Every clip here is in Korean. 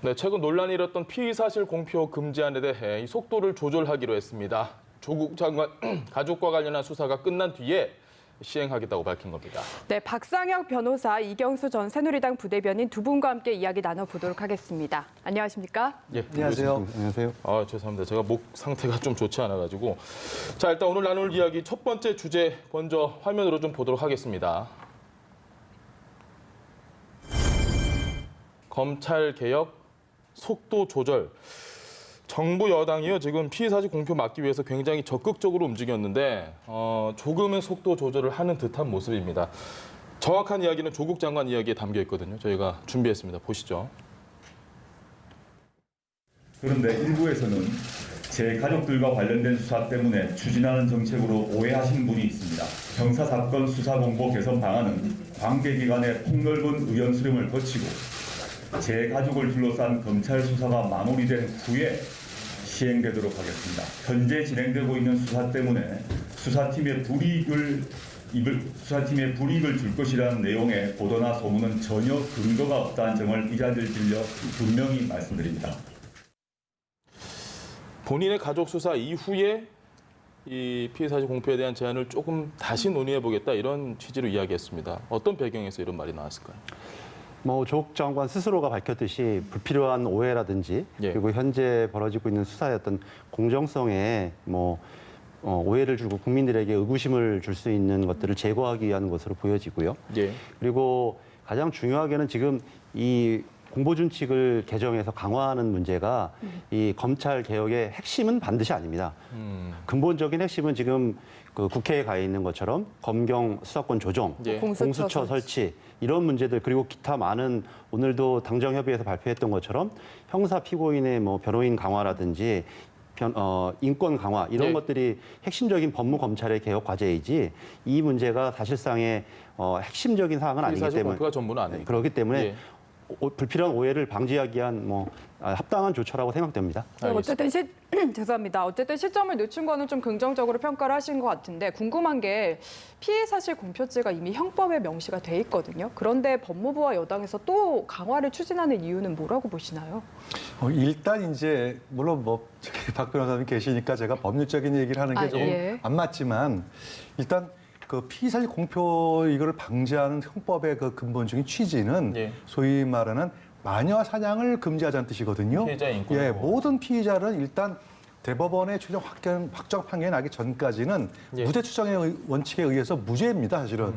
네, 최근 논란이 일었던 피의사실 공표 금지안에 대해 이 속도를 조절하기로 했습니다. 조국 장관 가족과 관련한 수사가 끝난 뒤에 시행하겠다고 밝힌 겁니다. 네, 박상혁 변호사, 이경수 전 새누리당 부대변인 두 분과 함께 이야기 나눠보도록 하겠습니다. 안녕하십니까? 예, 안녕하세요. 안녕하세요. 죄송합니다. 제가 목 상태가 좀 좋지 않아가지고. 자, 일단 오늘 나눌 이야기 첫 번째 주제 먼저 화면으로 좀 보도록 하겠습니다. 검찰 개혁 속도 조절. 정부 여당이요 지금 피의사실 공표 막기 위해서 굉장히 적극적으로 움직였는데 조금은 속도 조절을 하는 듯한 모습입니다. 정확한 이야기는 조국 장관 이야기에 담겨 있거든요. 저희가 준비했습니다. 보시죠. 그런데 일부에서는 제 가족들과 관련된 수사 때문에 추진하는 정책으로 오해하신 분이 있습니다. 형사사건 수사공보 개선 방안은 관계기관의 폭넓은 의견 수렴을 거치고 제 가족을 둘러싼 검찰 수사가 마무리된 후에 시행되도록 하겠습니다. 현재 진행되고 있는 수사 때문에 수사팀의 불이익을 줄 것이라는 내용의 보도나 소문은 전혀 근거가 없다는 점을 이 자리를 빌려 분명히 말씀드립니다. 본인의 가족 수사 이후에 이 피의사실 공표에 대한 제안을 조금 다시 논의해보겠다 이런 취지로 이야기했습니다. 어떤 배경에서 이런 말이 나왔을까요? 조국 장관 스스로가 밝혔듯이 불필요한 오해라든지 그리고 현재 벌어지고 있는 수사의 어떤 공정성에 오해를 주고 국민들에게 의구심을 줄 수 있는 것들을 제거하기 위한 것으로 보여지고요. 그리고 가장 중요하게는 지금 이 공보준칙을 개정해서 강화하는 문제가 이 검찰 개혁의 핵심은 반드시 아닙니다. 근본적인 핵심은 지금 그 국회에 가 있는 것처럼 검경 수사권 조정, 공수처 설치 이런 문제들 그리고 기타 많은 오늘도 당정협의회에서 발표했던 것처럼 형사 피고인의 변호인 강화라든지 인권 강화 이런 것들이 핵심적인 법무 검찰의 개혁 과제이지 이 문제가 사실상의 핵심적인 사항은 아니기 때문에 공표가 전부는 아니에요. 그렇기 때문에 불필요한 오해를 방지하기 위한 합당한 조처라고 생각됩니다. 어쨌든 죄송합니다. 어쨌든 시점을 늦춘 거는 좀 긍정적으로 평가를 하신 것 같은데 궁금한 게 피의사실 공표죄가 이미 형법에 명시가 돼 있거든요. 그런데 법무부와 여당에서 또 강화를 추진하는 이유는 뭐라고 보시나요? 일단 이제 물론 박 변호사님 계시니까 제가 법률적인 얘기를 하는 게 조금 안 맞지만 일단 그 피의사실 공표 이거를 방지하는 형법의 그 근본적인 취지는 소위 말하는 마녀 사냥을 금지하자는 뜻이거든요. 피해자 인권. 모든 피의자는 일단 대법원의 최종 확정 판결이 나기 전까지는 무죄 추정의 원칙에 의해서 무죄입니다, 사실은.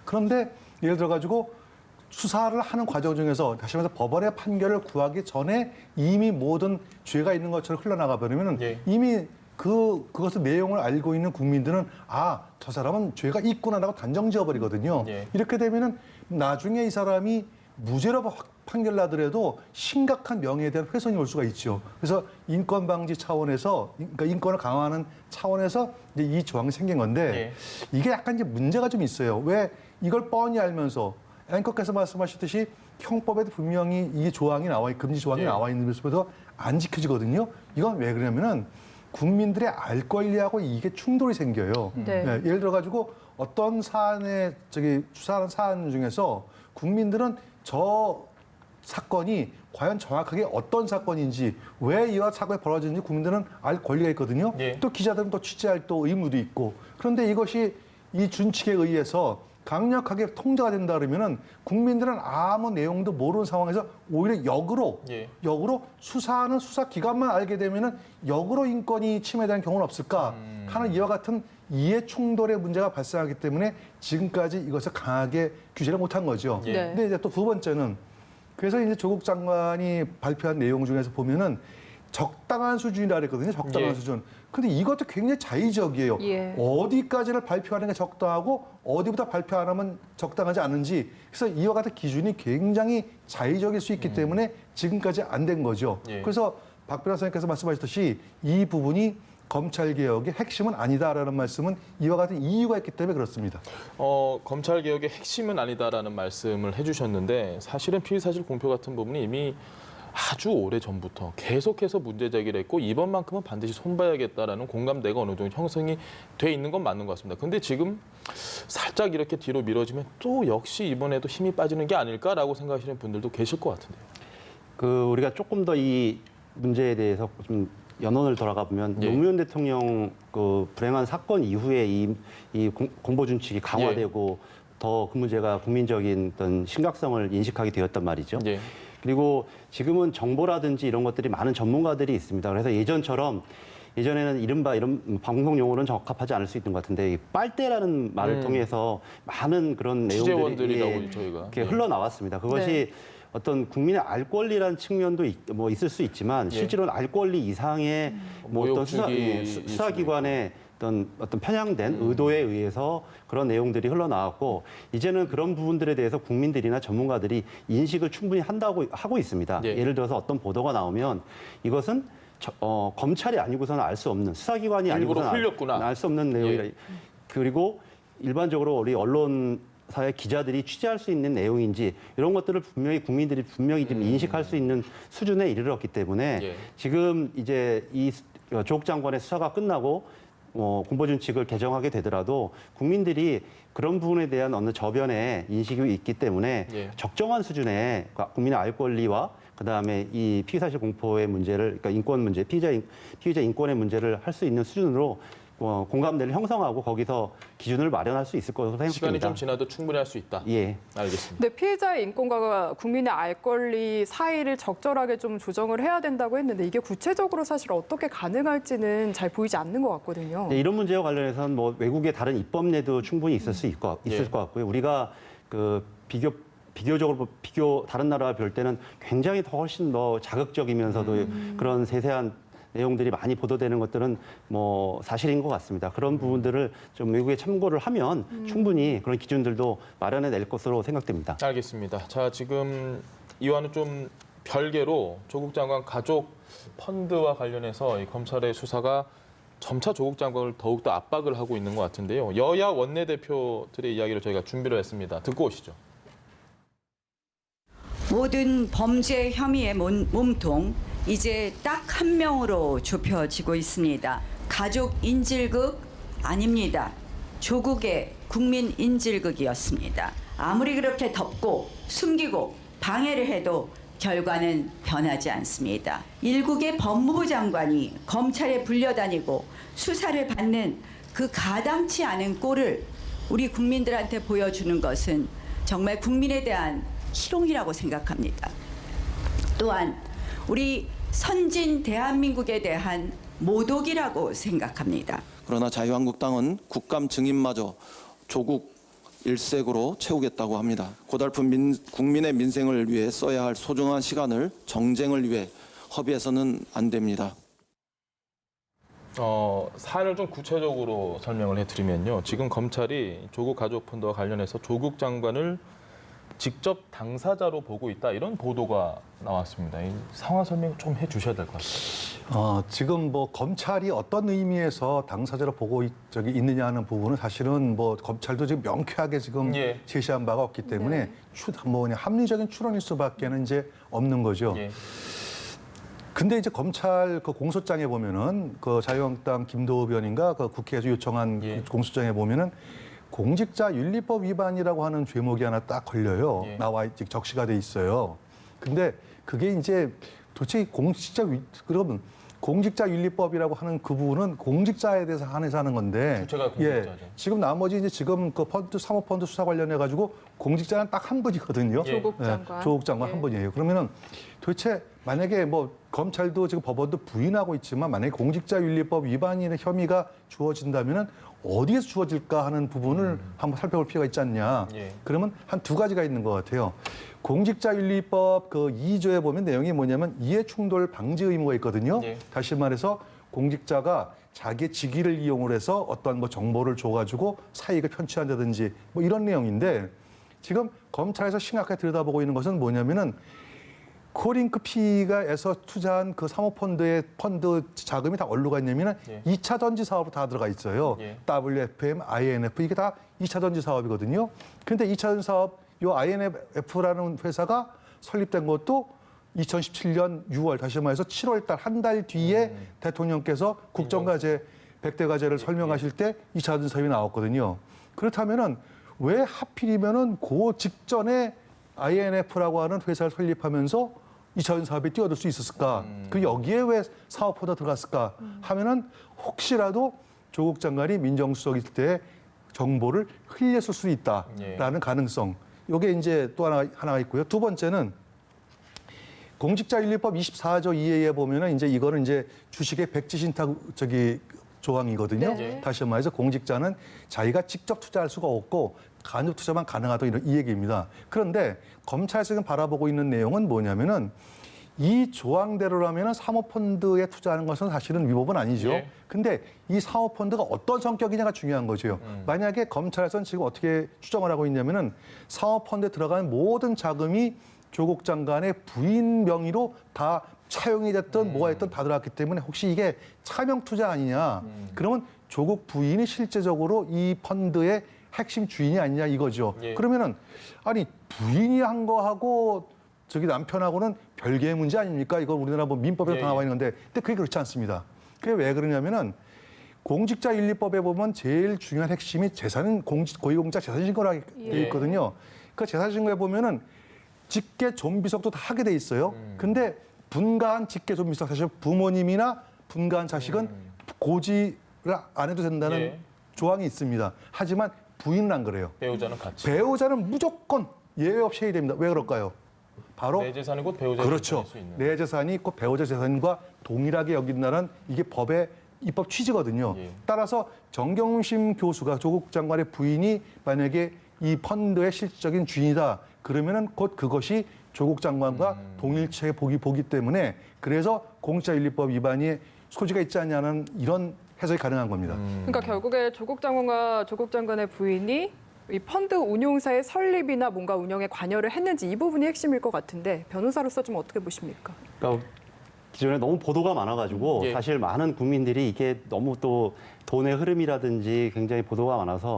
그런데 예를 들어 가지고 수사를 하는 과정 중에서 다시 말해서 법원의 판결을 구하기 전에 이미 모든 죄가 있는 것처럼 흘러나가 버리면 이미 그것의 내용을 알고 있는 국민들은 저 사람은 죄가 있구나라고 단정 지어버리거든요. 이렇게 되면은 나중에 이 사람이 무죄로 판결 나더라도 심각한 명예에 대한 훼손이 올 수가 있죠. 그래서 인권 방지 차원에서, 그러니까 인권을 강화하는 차원에서 이제 이 조항이 생긴 건데 이게 약간 이제 문제가 좀 있어요. 왜 이걸 뻔히 알면서 앵커께서 말씀하셨듯이 형법에도 분명히 이 조항이 금지 조항이 나와 있는데도 안 지켜지거든요. 이건 왜 그러냐면은 국민들의 알 권리하고 이게 충돌이 생겨요. 예를 들어 가지고 어떤 수사하는 사안 중에서 국민들은 저 사건이 과연 정확하게 어떤 사건인지 왜 이와 사건이 벌어지는지 국민들은 알 권리가 있거든요. 또 기자들은 또 취재할 또 의무도 있고. 그런데 이것이 이 준칙에 의해서 강력하게 통제가 된다 그러면은 국민들은 아무 내용도 모르는 상황에서 오히려 역으로 수사하는 수사기관만 알게 되면은 역으로 인권이 침해되는 경우는 없을까 하는 이와 같은 이해 충돌의 문제가 발생하기 때문에 지금까지 이것을 강하게 규제를 못한 거죠. 근데 이제 또 두 번째는 그래서 이제 조국 장관이 발표한 내용 중에서 보면은 적당한 수준이라 그랬거든요. 적당한 수준. 근데 이것도 굉장히 자의적이에요. 어디까지를 발표하는 게 적당하고 어디부터 발표 안 하면 적당하지 않은지. 그래서 이와 같은 기준이 굉장히 자의적일 수 있기 때문에 지금까지 안 된 거죠. 그래서 박 변호사님께서 말씀하셨듯이 이 부분이 검찰개혁의 핵심은 아니다라는 말씀은 이와 같은 이유가 있기 때문에 그렇습니다. 검찰개혁의 핵심은 아니다라는 말씀을 해주셨는데 사실은 피의사실 공표 같은 부분이 이미 아주 오래전부터 계속해서 문제 제기를 했고 이번만큼은 반드시 손봐야겠다라는 공감대가 어느 정도 형성이 돼 있는 건 맞는 것 같습니다. 근데 지금 살짝 이렇게 뒤로 미뤄지면 또 역시 이번에도 힘이 빠지는 게 아닐까라고 생각하시는 분들도 계실 것 같은데요. 우리가 조금 더 이 문제에 대해서 좀 연원을 돌아가 보면 예. 노무현 대통령 그 불행한 사건 이후에 이 공보 준칙이 강화되고 더 그 문제가 국민적인 어떤 심각성을 인식하게 되었단 말이죠. 예. 그리고 지금은 정보라든지 이런 것들이 많은 전문가들이 있습니다. 그래서 예전에는 이른바 이런 방송 용어는 적합하지 않을 수 있는 것 같은데 이 빨대라는 말을 통해서 많은 그런 내용들이 취재원들이라고 저희가 이렇게 흘러나왔습니다. 그것이 네. 어떤 국민의 알 권리라는 측면도 있을 수 있지만 실제로는 알 권리 이상의 뭐 어떤 수사기관의 어떤 편향된 의도에 의해서 그런 내용들이 흘러나왔고 이제는 그런 부분들에 대해서 국민들이나 전문가들이 인식을 충분히 하고 있습니다. 예. 예를 들어서 어떤 보도가 나오면 이것은 검찰이 아니고서는 알 수 없는 수사기관이 일부러 아니고서는 흘렸구나. 알 수 없는 내용이라. 그리고 일반적으로 우리 언론사의 기자들이 취재할 수 있는 내용인지 이런 것들을 국민들이 분명히 좀 인식할 수 있는 수준에 이르렀기 때문에 예. 지금 이제 이 조국 장관의 수사가 끝나고 공보준칙을 개정하게 되더라도 국민들이 그런 부분에 대한 어느 저변의 인식이 있기 때문에 예. 적정한 수준의 국민의 알 권리와 그다음에 이 피의사실 공포의 문제를 그러니까 인권 문제, 피의자 인권의 문제를 할 수 있는 수준으로 공감대를 형성하고 거기서 기준을 마련할 수 있을 거라고 생각합니다. 시간이 좀 지나도 충분히 할 수 있다. 예. 알겠습니다. 근데 피해자의 인권과 국민의 알 권리 사이를 적절하게 좀 조정을 해야 된다고 했는데 이게 구체적으로 사실 어떻게 가능할지는 잘 보이지 않는 것 같거든요. 네, 이런 문제와 관련해서는 뭐 외국의 다른 입법례도 충분히 있을 예. 것 같고요. 우리가 그 비교적으로 다른 나라와 볼 때는 굉장히 더 훨씬 더 자극적이면서도 그런 세세한 내용들이 많이 보도되는 것들은 뭐 사실인 것 같습니다. 그런 부분들을 좀 외국에 참고를 하면 충분히 그런 기준들도 마련해낼 것으로 생각됩니다. 알겠습니다. 자, 지금 이와는 좀 별개로 조국 장관 가족 펀드와 관련해서 이 검찰의 수사가 점차 조국 장관을 더욱더 압박을 하고 있는 것 같은데요. 여야 원내대표들의 이야기를 저희가 준비를 했습니다. 듣고 오시죠. 모든 범죄 혐의의 몸통 이제 딱 한 명으로 좁혀지고 있습니다. 가족 인질극 아닙니다. 조국의 국민 인질극이었습니다. 아무리 그렇게 덮고 숨기고 방해를 해도 결과는 변하지 않습니다. 일국의 법무부 장관이 검찰에 불려다니고 수사를 받는 그 가당치 않은 꼴을 우리 국민들한테 보여주는 것은 정말 국민에 대한 희롱이라고 생각합니다. 또한 우리 선진 대한민국에 대한 모독이라고 생각합니다. 그러나 자유한국당은 국감 증인마저 조국 일색으로 채우겠다고 합니다. 고달픈 국민의 민생을 위해 써야 할 소중한 시간을 정쟁을 위해 허비해서는 안 됩니다. 사안을 좀 구체적으로 설명을 해드리면요. 지금 검찰이 조국 가족 펀드와 관련해서 조국 장관을 직접 당사자로 보고 있다 이런 보도가 나왔습니다. 이 상황 설명 좀 해주셔야 될 것 같습니다. 지금 뭐 검찰이 어떤 의미에서 당사자로 보고 있느냐 하는 부분은 사실은 뭐 검찰도 지금 명쾌하게 지금 예. 제시한 바가 없기 때문에 그냥 합리적인 추론일 수밖에는 이제 없는 거죠. 예. 근데 이제 검찰 그 공소장에 보면은 그 자유한국당 김도읍 의원인가 그 국회에서 요청한 예. 그 공소장에 보면은 공직자윤리법 위반이라고 하는 죄목이 하나 딱 걸려요. 예. 나와 적시가 돼 있어요. 근데 그게 이제 도대체 그러면 공직자윤리법이라고 하는 그 부분은 공직자에 대해서 한해서 하는 건데, 주체가 공직자죠. 지금 나머지 이제 지금 그 펀드 사모펀드 수사 관련해 가지고 공직자는 딱 한 분이거든요. 예. 조국 장관. 조국 장관 예. 한 분이에요. 그러면은 도대체 만약에 뭐 검찰도 지금 법원도 부인하고 있지만 만약에 공직자윤리법 위반인의 혐의가 주어진다면은 어디에서 주어질까 하는 부분을 한번 살펴볼 필요가 있지 않냐. 예. 그러면 한 두 가지가 있는 것 같아요. 공직자윤리법 그 2조에 보면 내용이 뭐냐면 이해충돌 방지 의무가 있거든요. 예. 다시 말해서 공직자가 자기의 직위를 이용을 해서 어떤 뭐 정보를 줘가지고 사익을 편취한다든지 뭐 이런 내용인데 지금 검찰에서 심각하게 들여다보고 있는 것은 뭐냐면은 코링크 피가에서 투자한 그 사모펀드의 펀드 자금이 다 어디로 갔냐면은 예. 2차 전지 사업으로 다 들어가 있어요. 예. WFM, INF 이게 다 2차 전지 사업이거든요. 근데 2차 전지 사업 요 INF라는 회사가 설립된 것도 2017년 6월 다시 말해서 7월 달 한 달 뒤에 대통령께서 국정과제 100대 과제를 설명하실 때 2차 전지 사업이 나왔거든요. 그렇다면은 왜 하필이면은 그 직전에 INF라고 하는 회사를 설립하면서 2차원 사업에 뛰어들 수 있었을까? 그 여기에 왜 사업보다 들어갔을까? 하면은 혹시라도 조국 장관이 민정수석일 때 정보를 흘렸을 수 있다라는 가능성. 이게 이제 또 하나가 있고요. 두 번째는 공직자윤리법 24조 2회에 보면은 이제 이거는 이제 주식의 백지신탁 조항이거든요. 네. 다시 말해서 공직자는 자기가 직접 투자할 수가 없고 간접 투자만 가능하다 이 얘기입니다. 그런데 검찰에서 지금 바라보고 있는 내용은 뭐냐면은 이 조항대로라면은 사모펀드에 투자하는 것은 사실은 위법은 아니죠. 예. 근데 이 사모펀드가 어떤 성격이냐가 중요한 거죠. 만약에 검찰에서는 지금 어떻게 추정을 하고 있냐면은 사모펀드에 들어가는 모든 자금이 조국 장관의 부인 명의로 다 차용이 됐든 뭐가 됐든 다 들어갔기 때문에 혹시 이게 차명 투자 아니냐. 그러면 조국 부인이 실제적으로 이 펀드의 핵심 주인이 아니냐 이거죠. 예. 그러면은 아니 부인이 한 거하고 저기 남편하고는 별개의 문제 아닙니까? 이거 우리나라 뭐 민법에 예, 나와 예. 있는 건데 근데 그게 그렇지 않습니다. 그게 왜 그러냐면은 공직자윤리법에 보면 제일 중요한 핵심이 재산은 고위공직자 재산신고라고 되어 있거든요. 그 재산신고에 보면은 직계 존비속도 다 하게 돼 있어요. 근데 분가한 직계 존비속 사실 부모님이나 분가한 자식은 고지를 안 해도 된다는 예. 조항이 있습니다. 하지만 부인은 안 그래요. 배우자는 같이. 배우자는 무조건 예외 없이 해야 됩니다. 왜 그럴까요? 바로 내 재산이 곧 배우자의 그렇죠. 재산일 수 있는. 내 재산이 곧 배우자 재산과 동일하게 여긴다는 이게 법의 입법 취지거든요. 예. 따라서 정경심 교수가 조국 장관의 부인이 만약에 이 펀드의 실질적인 주인이다. 그러면은 곧 그것이 조국 장관과 동일체에 보기 때문에 그래서 공직자윤리법 위반이 소지가 있지 않냐는 이런 해석이 가능한 겁니다. 그러니까 결국에 조국 장관과 조국 장관의 부인이 이 펀드 운용사의 설립이나 뭔가 운영에 관여를 했는지 이 부분이 핵심일 것 같은데 변호사로서 좀 어떻게 보십니까? 그러니까 기존에 너무 보도가 많아가지고 예. 사실 많은 국민들이 이게 너무 또 돈의 흐름이라든지 굉장히 보도가 많아서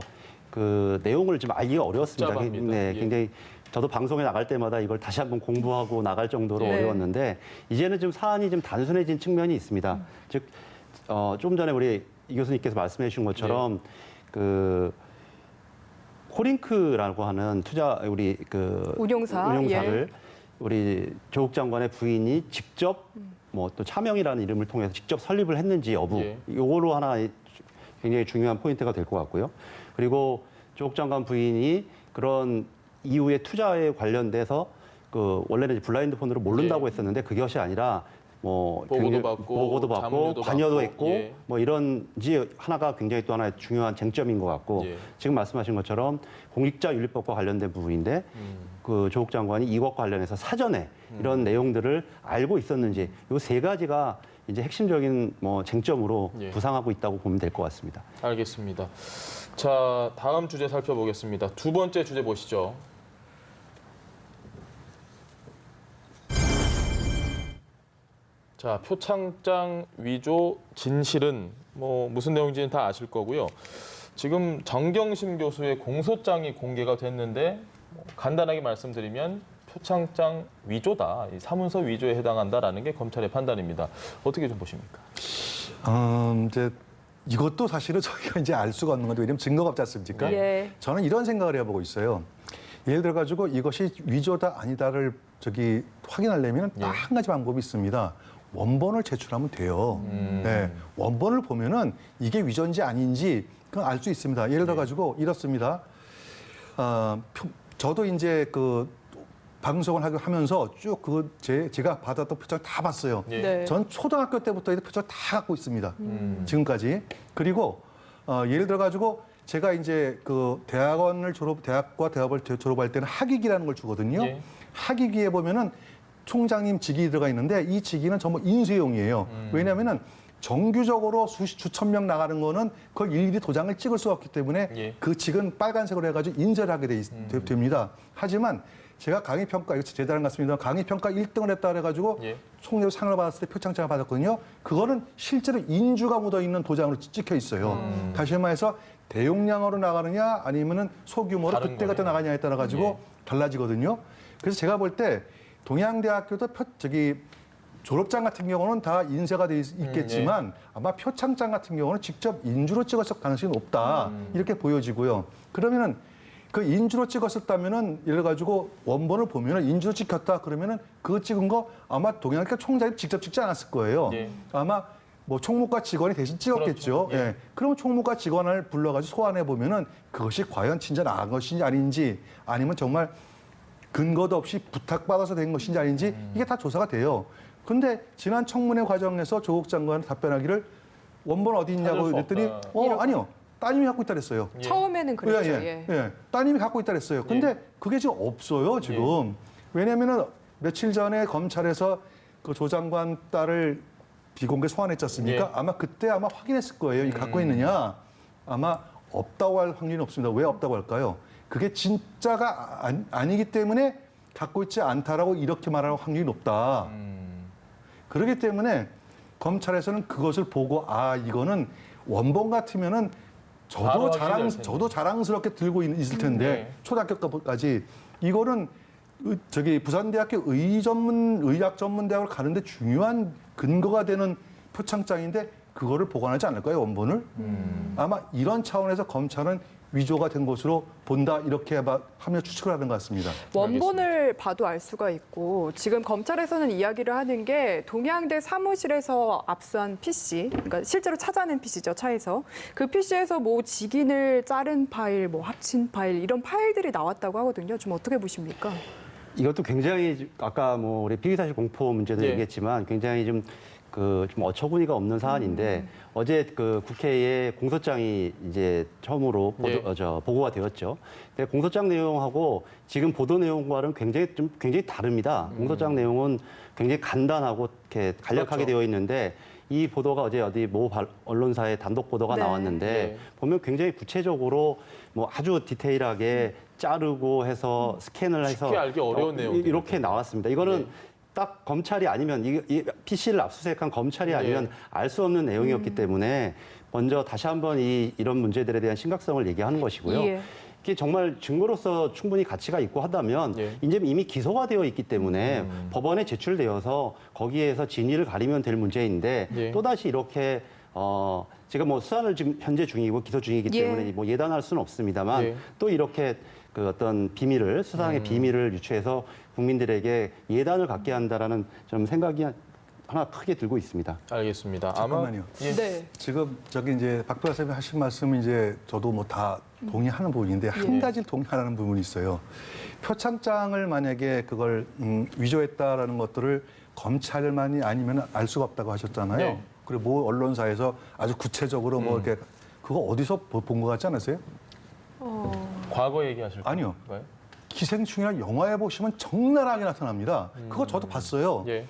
그 내용을 좀 알기가 어려웠습니다. 복잡합니다. 네, 예. 굉장히 저도 방송에 나갈 때마다 이걸 다시 한번 공부하고 나갈 정도로 네. 어려웠는데 이제는 좀 사안이 좀 단순해진 측면이 있습니다. 즉, 좀 전에 우리 이 교수님께서 말씀해 주신 것처럼 그 코링크라고 하는 우리 그 운용사를 우리 조국 장관의 부인이 직접 뭐 또 차명이라는 이름을 통해서 직접 설립을 했는지 여부 예. 요거로 하나 굉장히 중요한 포인트가 될 것 같고요. 그리고 조국 장관 부인이 그런 이후에 투자에 관련돼서 그 원래는 블라인드 폰으로 모른다고 예. 했었는데 그것이 아니라 뭐 보고도 굉장히 받고, 보고도 받고 자문료도 관여도 받고, 했고 예. 뭐 이런지 하나가 굉장히 또 하나의 중요한 쟁점인 것 같고 예. 지금 말씀하신 것처럼 공직자윤리법과 관련된 부분인데 그 조국 장관이 이것과 관련해서 사전에 이런 내용들을 알고 있었는지 이 세 가지가 이제 핵심적인 뭐 쟁점으로 예. 부상하고 있다고 보면 될 것 같습니다. 알겠습니다. 자, 다음 주제 살펴보겠습니다. 두 번째 주제 보시죠. 자, 표창장 위조 진실은 뭐 무슨 내용인지는 다 아실 거고요. 지금 정경심 교수의 공소장이 공개가 됐는데 간단하게 말씀드리면 표창장 위조다, 이 사문서 위조에 해당한다라는 게 검찰의 판단입니다. 어떻게 좀 보십니까? 이제 이것도 사실은 저희가 이제 알 수가 없는 건데 왜냐면 증거가 없지 않습니까? 예. 저는 이런 생각을 해보고 있어요. 예를 들어 가지고 이것이 위조다 아니다를 확인하려면 예. 딱 한 가지 방법이 있습니다. 원본을 제출하면 돼요. 네, 원본을 보면은 이게 위조인지 아닌지 그건 알 수 있습니다. 예를 들어 가지고 이렇습니다. 저도 이제 그 방송을 하면서 쭉 제가 받았던 표창 다 봤어요. 예. 네. 전 초등학교 때부터 표창 다 갖고 있습니다. 지금까지. 그리고 예를 들어 가지고 제가 이제 그 대학과 대학을 졸업할 때는 학위기라는 걸 주거든요. 예. 학위기에 보면은 총장님 직이 들어가 있는데 이 직위는 전부 인수용이에요. 왜냐하면은 정규적으로 수천 명 나가는 거는 그걸 일일이 도장을 찍을 수 없기 때문에 예. 그 직은 빨간색으로 해가지고 인쇄를 하게 됩니다. 하지만 제가 강의평가, 이거 제 자랑 같습니다. 강의평가 1등을 했다 그래가지고 예. 총리로 상을 받았을 때 표창장을 받았거든요. 그거는 실제로 인주가 묻어있는 도장으로 찍혀 있어요. 다시 말해서 대용량으로 나가느냐 아니면은 소규모로 다른 그때그때 거네요. 나가냐에 따라 가지고 달라지거든요. 그래서 제가 볼 때 동양대학교도 졸업장 같은 경우는 다 인쇄가 돼 있겠지만 아마 표창장 같은 경우는 직접 인주로 찍었을 가능성이 높다 이렇게 보여지고요. 그러면은 그 인주로 찍었었다면은 예를 가지고 원본을 보면은 인주로 찍혔다 그러면은 그거 찍은 거 아마 동양학교 총장이 직접 찍지 않았을 거예요. 예. 아마 뭐 총무과 직원이 대신 찍었겠죠. 그렇죠. 예. 예. 그러면 총무과 직원을 불러가지고 소환해 보면은 그것이 과연 진짜 나은 것인지 아닌지 아니면 정말 근거도 없이 부탁받아서 된 것인지 아닌지 이게 다 조사가 돼요. 근데 지난 청문회 과정에서 조국 장관은 답변하기를 원본 어디 있냐고 찾을 수 그랬더니 없다. 아니요. 따님이 갖고 있다 그랬어요. 예. 처음에는 그랬죠. 예. 따님이 갖고 있다 그랬어요. 근데 그게 지금 없어요, 지금. 왜냐면은 며칠 전에 검찰에서 그 조 장관 딸을 비공개 소환했지 않습니까? 예. 아마 그때 아마 확인했을 거예요. 이 갖고 있느냐? 아마 없다고 할 확률이 없습니다. 왜 없다고 할까요? 그게 진짜가 아니기 때문에 갖고 있지 않다라고 이렇게 말할 확률이 높다. 그렇기 때문에 검찰에서는 그것을 보고 이거는 원본 같으면은 바로 확인될 텐데. 저도 자랑스럽게 들고 있을 텐데 네. 초등학교까지 이거는 부산대학교 의학전문대학을 가는데 중요한 근거가 되는 표창장인데 그거를 보관하지 않을까요, 원본을? 아마 이런 차원에서 검찰은 위조가 된 것으로 본다 이렇게 하며 추측을 하는 것 같습니다. 원본을 봐도 알 수가 있고 지금 검찰에서는 이야기를 하는 게 동양대 사무실에서 압수한 PC, 그러니까 실제로 찾아낸 PC죠, 차에서. 그 PC에서 뭐 직인을 자른 파일, 뭐 합친 파일 이런 파일들이 나왔다고 하거든요. 좀 어떻게 보십니까? 이것도 굉장히 아까 뭐 우리 피의사실 공포 문제도 예. 얘기했지만 굉장히 좀 어처구니가 없는 사안인데 어제 그 국회에 공소장이 이제 처음으로 보고가 되었죠. 근데 공소장 내용하고 지금 보도 내용과는 굉장히 다릅니다. 공소장 내용은 굉장히 간단하고 이렇게 간략하게 그렇죠. 되어 있는데 이 보도가 어제 어디 모 언론사의 단독 보도가 네. 나왔는데 네. 보면 굉장히 구체적으로 뭐 아주 디테일하게 자르고 해서 스캔을 해서 쉽게 알기 어려운 내용들이죠. 이렇게 나왔습니다. 이거는 네. 딱 검찰이 아니면 이 PC를 압수수색한 검찰이 아니면 알 수 없는 내용이었기 때문에 먼저 다시 한번 이런 문제들에 대한 심각성을 얘기하는 것이고요. 예. 이게 정말 증거로서 충분히 가치가 있고 하다면 예. 이제 이미 기소가 되어 있기 때문에 법원에 제출되어서 거기에서 진위를 가리면 될 문제인데 예. 또다시 이렇게 제가 뭐 수사를 지금 현재 중이고 기소 중이기 예. 때문에 뭐 예단할 수는 없습니다만 예. 또 이렇게 그 어떤 비밀을 수사상의 비밀을 유추해서 국민들에게 예단을 갖게 한다라는 좀 생각이 하나 크게 들고 있습니다. 알겠습니다. 잠깐만요. 예. 네. 지금 이제 박 변호사님이 하신 말씀은 이제 저도 뭐 다 동의하는 부분인데 한 가지를 동의하는 부분이 있어요. 표창장을 만약에 그걸 위조했다라는 것들을 검찰만이 아니면 알 수가 없다고 하셨잖아요. 네. 그리고 모 언론사에서 아주 구체적으로 뭐 이렇게 그거 어디서 본 것 같지 않으세요? 과거 얘기하실 아니요. 건가요? 기생충이라는 영화에 보시면 적나라하게 나타납니다. 그거 저도 봤어요. 예.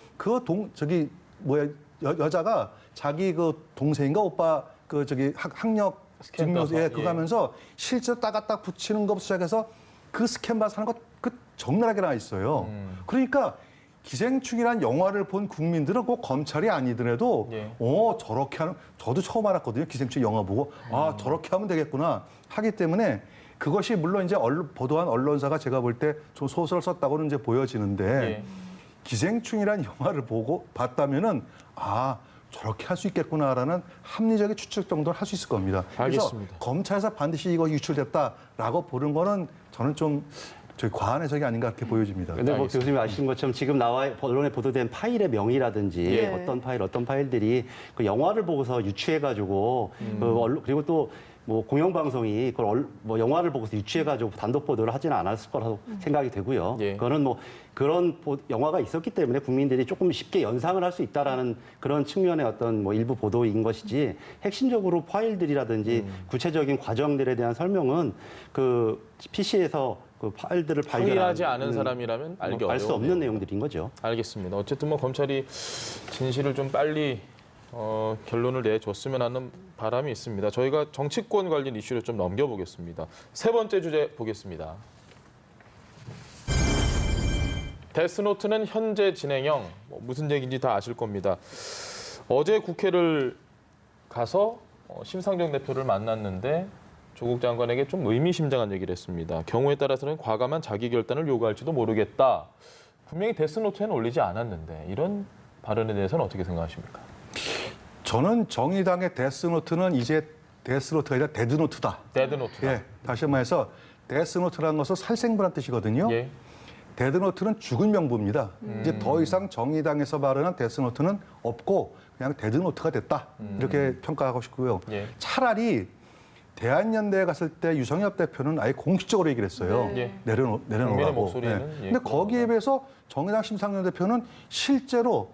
여자가 자기 그 동생인가 오빠 학력 스캔 증명서 따서, 그거 예. 하면서 실제로 따갔다 붙이는 것부터 시작해서 그 스캔받아서 하는 거 그 적나라하게 나와 있어요. 그러니까 기생충이라는 영화를 본 국민들은 꼭 검찰이 아니더라도 예. 저렇게 하는 저도 처음 알았거든요. 기생충 영화 보고 저렇게 하면 되겠구나 하기 때문에 그것이 물론 이제 보도한 언론사가 제가 볼 때 좀 소설을 썼다고는 이제 보여지는데 예. 기생충이라는 영화를 봤다면은 저렇게 할 수 있겠구나라는 합리적인 추측 정도는 할 수 있을 겁니다. 알겠습니다. 그래서 검찰에서 반드시 이거 유출됐다라고 보는 거는 저는 좀 저희 과한 해석이 아닌가 그렇게 보여집니다. 근데 뭐 알겠습니다. 교수님이 아시는 것처럼 지금 언론에 보도된 파일의 명의라든지 예. 어떤 파일들이 그 영화를 보고서 유추해가지고 그리고 또 뭐 공영방송이 그걸 뭐 영화를 보고서 유추해가지고 단독 보도를 하지는 않았을 거라고 생각이 되고요. 예. 그거는 뭐 그런 영화가 있었기 때문에 국민들이 조금 쉽게 연상을 할 수 있다라는 그런 측면의 어떤 뭐 일부 보도인 것이지 핵심적으로 파일들이라든지 구체적인 과정들에 대한 설명은 그 PC에서 그 파일들을 확인하지 않은 사람이라면 알기 알 수 어려운 없는 내용들인 거죠. 알겠습니다. 어쨌든 뭐 검찰이 진실을 좀 빨리 결론을 내줬으면 하는 바람이 있습니다. 저희가 정치권 관련 이슈를 좀 넘겨보겠습니다. 세 번째 주제 보겠습니다. 데스노트는 현재 진행형, 무슨 얘기인지 다 아실 겁니다. 어제 국회를 가서 심상정 대표를 만났는데 조국 장관에게 좀 의미심장한 얘기를 했습니다. 경우에 따라서는 과감한 자기 결단을 요구할지도 모르겠다. 분명히 데스노트에는 올리지 않았는데 이런 발언에 대해서는 어떻게 생각하십니까? 저는 정의당의 데스노트는 이제 데스노트가 아니라 데드노트다. 데드노트다. 예, 다시 말해서 데스노트라는 것은 살생부란 뜻이거든요. 예. 데드노트는 죽은 명부입니다. 이제 더 이상 정의당에서 발언한 데스노트는 없고 그냥 데드노트가 됐다. 이렇게 평가하고 싶고요. 예. 차라리 대한연대에 갔을 때 유성엽 대표는 아예 공식적으로 얘기를 했어요. 네. 내려놓으라고. 국민의 목소리는, 예, 근데 거기에 비해서 정의당 심상정 대표는 실제로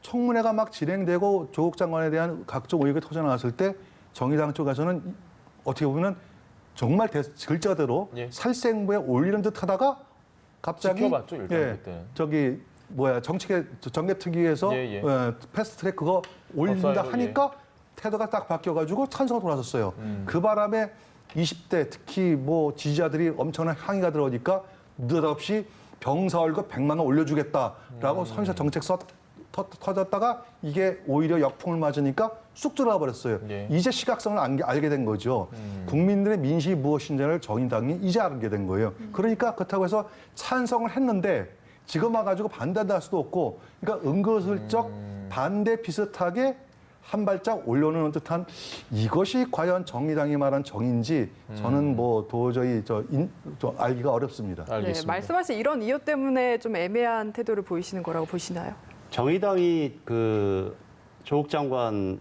청문회가 막 진행되고 조국 장관에 대한 각종 의혹이 터져나왔을 때 정의당 쪽에서는 어떻게 보면 정말 글자대로 예. 살생부에 올리는 듯하다가 갑자기 지켜봤죠, 일단 그때는. 저기 정개특위에서 예, 예. 패스트트랙 그거 올린다 법사위로, 하니까 태도가 딱 바뀌어가지고 찬성으로 돌아섰어요. 그 바람에 20대 특히 뭐 지지자들이 엄청난 항의가 들어오니까 느닷없이 병사 월급 100만 원 올려주겠다라고 선사 정책 터졌다가 이게 오히려 역풍을 맞으니까 쑥 들어가 버렸어요. 예. 이제 시각성을 알게 된 거죠. 국민들의 민심이 무엇인지를 정의당이 이제 알게 된 거예요. 그러니까 그렇다고 해서 찬성을 했는데 지금 와가지고 반대할 수도 없고 그러니까 은근슬쩍 반대 비슷하게 한 발짝 올려놓는 듯한 이것이 과연 정의당이 말한 정인지 저는 뭐 도저히 저 알기가 어렵습니다. 알겠습니다. 네, 말씀하신 이런 이유 때문에 좀 애매한 태도를 보이시는 거라고 보시나요? 정의당이 그 조국 장관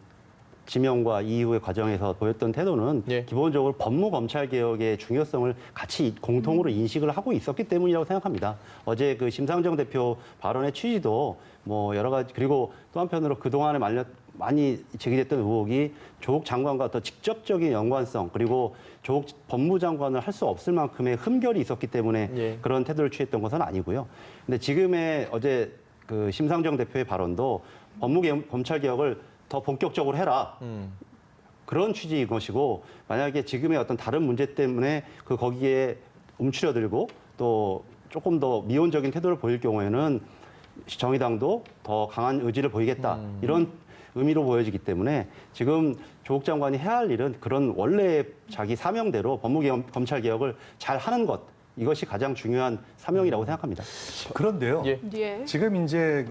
지명과 이후의 과정에서 보였던 태도는 예. 기본적으로 법무검찰개혁의 중요성을 같이 공통으로 인식을 하고 있었기 때문이라고 생각합니다. 어제 그 심상정 대표 발언의 취지도 뭐 여러 가지 그리고 또 한편으로 그동안에 많이 제기됐던 의혹이 조국 장관과 더 직접적인 연관성 그리고 조국 법무장관을 할 수 없을 만큼의 흠결이 있었기 때문에 예. 그런 태도를 취했던 것은 아니고요. 근데 지금의 어제 그 심상정 대표의 발언도 법무검찰개혁을 더 본격적으로 해라. 그런 취지인 것이고 만약에 지금의 어떤 다른 문제 때문에 거기에 움츠려들고 또 조금 더 미온적인 태도를 보일 경우에는 정의당도 더 강한 의지를 보이겠다. 이런 의미로 보여지기 때문에 지금 조국 장관이 해야 할 일은 그런 원래 자기 사명대로 법무검찰개혁을 잘 하는 것. 이것이 가장 중요한 사명이라고 생각합니다. 그런데요. 예. 예. 지금 이제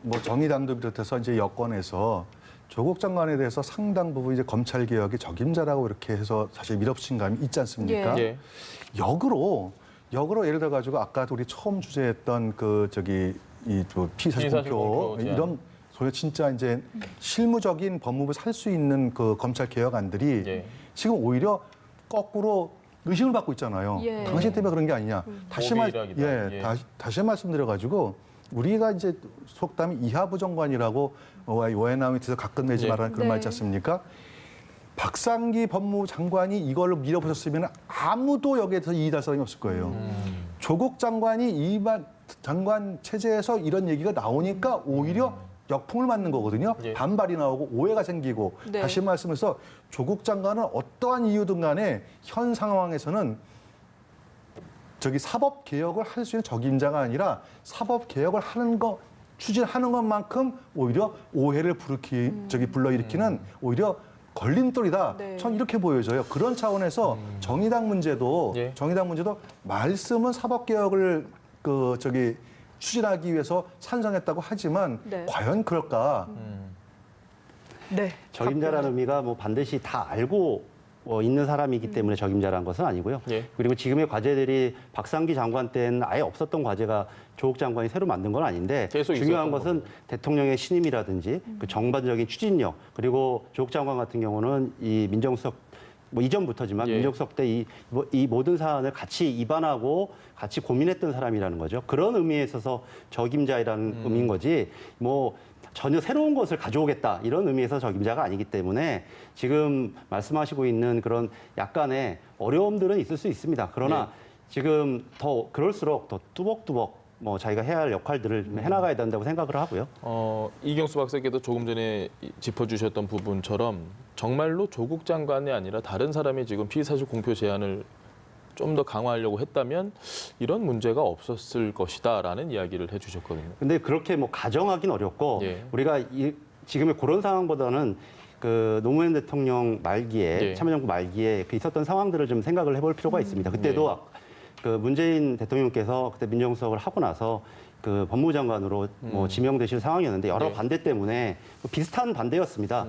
뭐 정의당도 비롯해서 이제 여권에서 조국 장관에 대해서 상당 부분 이제 검찰 개혁의 적임자라고 이렇게 해서 사실 밀어붙인 감이 있지 않습니까? 예. 역으로 예를 들어 가지고 아까 우리 처음 주제했던 피의사실 공표 제안. 이런 소위 진짜 이제 실무적인 법무부 살 수 있는 그 검찰 개혁안들이 예. 지금 오히려 거꾸로 의심을 받고 있잖아요. 예. 당신 때문에 그런 게 아니냐. 다시 말씀드려 가지고 우리가 이제 속담이 이하부 정관이라고 오해나 밑에서 가끔 내지 예. 말라는 그런 말 있지 네. 않습니까? 박상기 법무부 장관이 이걸로 밀어붙였으면 아무도 여기에 대해서 이의할 사람이 없을 거예요. 조국 장관이 이 장관 체제에서 이런 얘기가 나오니까 오히려 역풍을 맞는 거거든요. 예. 반발이 나오고 오해가 생기고 네. 다시 말씀해서 조국 장관은 어떠한 이유든 간에 현 상황에서는 사법 개혁을 할 수 있는 적임자가 아니라 사법 개혁을 하는 거 추진하는 것만큼 오히려 오해를 불러일으키는 오히려 걸림돌이다. 네. 전 이렇게 보여져요. 그런 차원에서 정의당 문제도 예. 말씀은 사법 개혁을 추진하기 위해서 찬성했다고 하지만 네. 과연 그럴까? 네. 적임자라는 의미가 뭐 반드시 다 알고 있는 사람이기 때문에 적임자라는 것은 아니고요. 예. 그리고 지금의 과제들이 박상기 장관 때는 아예 없었던 과제가 조국 장관이 새로 만든 건 아닌데 계속 중요한 있었던 것은 거고. 대통령의 신임이라든지 그 정반적인 추진력 그리고 조국 장관 같은 경우는 이 민정수석 이전부터지만 예. 민정수석 때 이 모든 사안을 같이 입안하고 같이 고민했던 사람이라는 거죠. 그런 의미에 있어서 적임자라는 의미인 거지 전혀 새로운 것을 가져오겠다 이런 의미에서 적임자가 아니기 때문에 지금 말씀하시고 있는 그런 약간의 어려움들은 있을 수 있습니다. 그러나 지금 그럴수록 더 뚜벅뚜벅 자기가 해야 할 역할들을 해나가야 된다고 생각을 하고요. 이경수 박사께도 조금 전에 짚어주셨던 부분처럼 정말로 조국 장관이 아니라 다른 사람이 지금 피의사실 공표 제한을 좀 더 강화하려고 했다면 이런 문제가 없었을 것이다라는 이야기를 해주셨거든요. 근데 그렇게 가정하기는 어렵고 예. 우리가 지금의 그런 상황보다는 그 노무현 대통령 말기에 예. 참여정부 말기에 있었던 상황들을 좀 생각을 해볼 필요가 있습니다. 그때도 그 문재인 대통령께서 그때 민정수석을 하고 나서 그 법무장관으로 지명되실 상황이었는데 여러 네. 반대 때문에 비슷한 반대였습니다.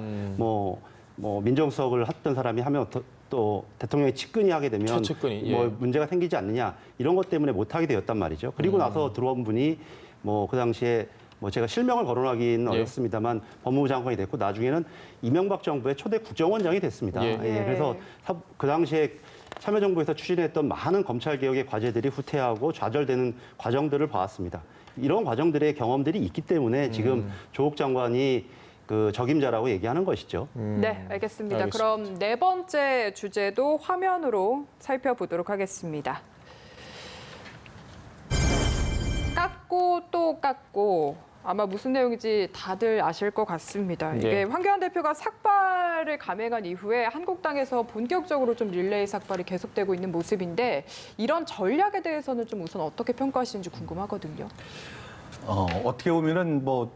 민정수석을 했던 사람이 하면 또 대통령이 측근이 하게 되면 최측근이, 예. 뭐 문제가 생기지 않느냐 이런 것 때문에 못 하게 되었단 말이죠. 그리고 나서 들어온 분이 뭐 그 당시에 뭐 제가 실명을 거론하기는 예. 어렵습니다만 법무부 장관이 됐고 나중에는 이명박 정부의 초대 국정원장이 됐습니다. 예. 예, 그래서 그 당시에 참여정부에서 추진했던 많은 검찰개혁의 과제들이 후퇴하고 좌절되는 과정들을 봐왔습니다. 이런 과정들의 경험들이 있기 때문에 지금 조국 장관이 그 적임자라고 얘기하는 것이죠. 네, 알겠습니다. 알겠습니다. 그럼 네 번째 주제도 화면으로 살펴보도록 하겠습니다. 깎고 또 깎고 아마 무슨 내용인지 다들 아실 것 같습니다. 이게 네. 황교안 대표가 삭발을 감행한 이후에 한국당에서 본격적으로 좀 릴레이 삭발이 계속되고 있는 모습인데 이런 전략에 대해서는 좀 우선 어떻게 평가하시는지 궁금하거든요. 어떻게 보면은 뭐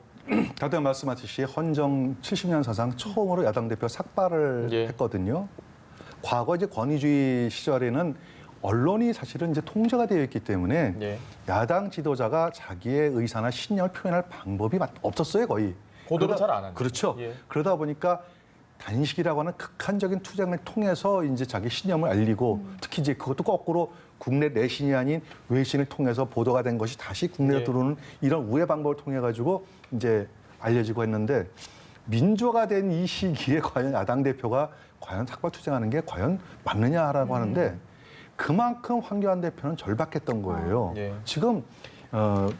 다들 말씀하셨듯이 헌정 70년 사상 처음으로 야당 대표 삭발을 예. 했거든요. 과거 이제 권위주의 시절에는 언론이 사실은 이제 통제가 되어 있기 때문에 예. 야당 지도자가 자기의 의사나 신념을 표현할 방법이 없었어요, 거의. 보도를 잘 안 하죠. 그렇죠. 예. 그러다 보니까 단식이라고 하는 극한적인 투쟁을 통해서 이제 자기 신념을 알리고 특히 이제 그것도 거꾸로 국내 내신이 아닌 외신을 통해서 보도가 된 것이 다시 국내로 예. 들어오는 이런 우회 방법을 통해 가지고 이제 알려지고 했는데 민주화가 된 이 시기에 과연 야당 대표가 과연 삭발 투쟁하는 게 과연 맞느냐라고 하는데 그만큼 황교안 대표는 절박했던 거예요. 예. 지금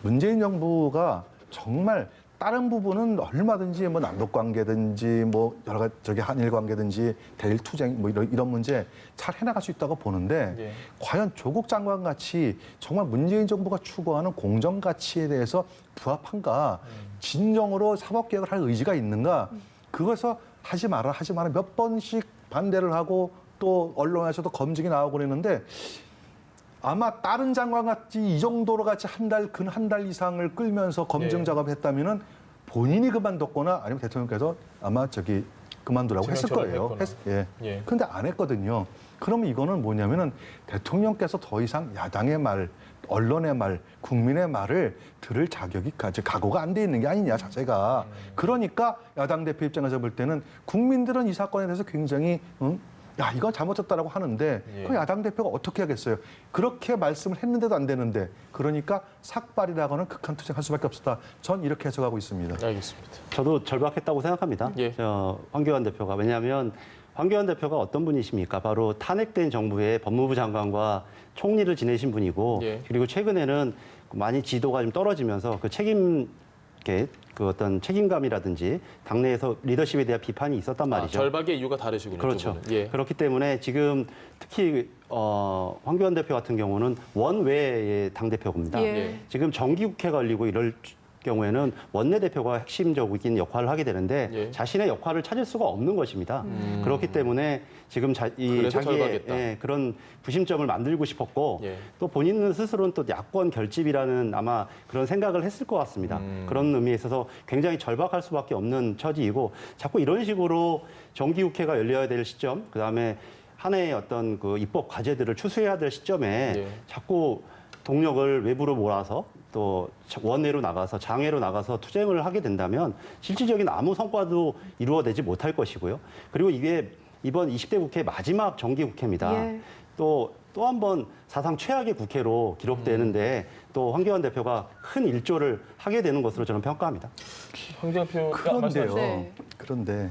문재인 정부가 정말 다른 부분은 얼마든지 뭐 남북 관계든지 뭐 여러 가지 저기 한일 관계든지 대일 투쟁 뭐 이런 문제 잘 해나갈 수 있다고 보는데 예. 과연 조국 장관 같이 정말 문재인 정부가 추구하는 공정 가치에 대해서 부합한가 진정으로 사법개혁을 할 의지가 있는가 그것서 하지 마라 몇 번씩 반대를 하고 또 언론에서도 검증이 나오고 그랬는데 아마 다른 장관 같이 이 정도로 같이 근 한 달 이상을 끌면서 검증 네. 작업했다면은 본인이 그만뒀거나 아니면 대통령께서 아마 그만두라고 했을 제명처럼 거예요. 했거나. 예. 예. 근데 안 했거든요. 그러면 이거는 뭐냐면은 대통령께서 더 이상 야당의 말, 언론의 말, 국민의 말을 들을 자격이 각오가 안 돼 있는 게 아니냐 자체가. 그러니까 야당 대표 입장에서 볼 때는 국민들은 이 사건에 대해서 굉장히 야 이건 잘못했다라고 하는데 예. 그 야당 대표가 어떻게 하겠어요? 그렇게 말씀을 했는데도 안 되는데 그러니까 삭발이라고는 극한 투쟁할 수밖에 없었다. 전 이렇게 해석하고 있습니다. 알겠습니다. 저도 절박했다고 생각합니다. 예. 황교안 대표가. 왜냐하면 황교안 대표가 어떤 분이십니까? 바로 탄핵된 정부의 법무부 장관과 총리를 지내신 분이고 예. 그리고 최근에는 많이 지도가 좀 떨어지면서 그 어떤 책임감이라든지 당내에서 리더십에 대한 비판이 있었단 말이죠. 절박의 이유가 다르시군요. 그렇죠. 두 분은. 예. 그렇기 때문에 지금 특히 황교안 대표 같은 경우는 원외의 당대표입니다. 예. 지금 정기국회가 열리고 이럴 경우에는 원내대표가 핵심적인 역할을 하게 되는데 예. 자신의 역할을 찾을 수가 없는 것입니다. 그렇기 때문에 지금 그래서 자기의 절박했다. 그런 부심점을 만들고 싶었고 예. 또 본인은 스스로는 또 야권 결집이라는 아마 그런 생각을 했을 것 같습니다. 그런 의미에 있어서 굉장히 절박할 수밖에 없는 처지이고 자꾸 이런 식으로 정기국회가 열려야 될 시점, 그다음에 한 해의 어떤 그 입법 과제들을 추수해야 될 시점에 예. 자꾸 동력을 외부로 몰아서 또 원외로 나가서 장외로 나가서 투쟁을 하게 된다면 실질적인 아무 성과도 이루어내지 못할 것이고요. 그리고 이게 이번 20대 국회 마지막 정기국회입니다. 예. 또 한 번 사상 최악의 국회로 기록되는데 또 황교안 대표가 큰 일조를 하게 되는 것으로 저는 평가합니다. 황교안 대표 그런데요. 네. 그런데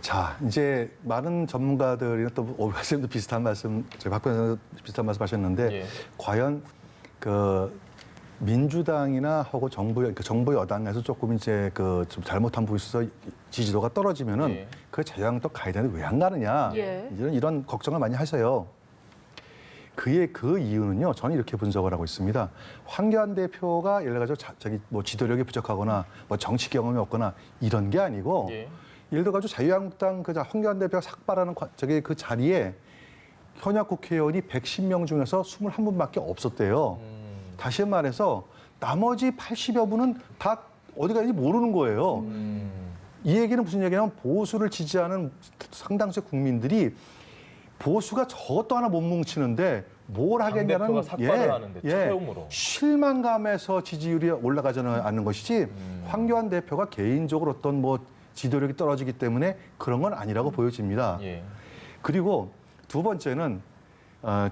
자 이제 많은 전문가들이나 또 오 선생님도 비슷한 말씀, 박 변호사도 비슷한 말씀하셨는데 예. 과연 그 민주당이나 하고 정부 여당에서 조금 이제 그 좀 잘못한 부분이 있어서 지지도가 떨어지면은 예. 그 자유당 또 가야 되는데 왜 안 가느냐 예. 이런 걱정을 많이 하세요. 그 이유는요, 저는 이렇게 분석을 하고 있습니다. 황교안 대표가 예를 들어 뭐 지도력이 부족하거나 뭐 정치 경험이 없거나 이런 게 아니고 예. 예를 들어 가지고 자유한국당 황교안 대표가 삭발하는 그 자리에 현역 국회의원이 110명 중에서 21분밖에 없었대요. 다시 말해서 나머지 80여 분은 다 어디 가는지 모르는 거예요. 이 얘기는 무슨 얘기냐면 보수를 지지하는 상당수 국민들이 보수가 저것도 하나 못 뭉치는데 뭘 하겠냐는 당대표가 삭발을 하는데 처음으로. 실망감에서 지지율이 올라가지 않는 것이지 황교안 대표가 개인적으로 어떤 뭐 지도력이 떨어지기 때문에 그런 건 아니라고 보여집니다. 예. 그리고 두 번째는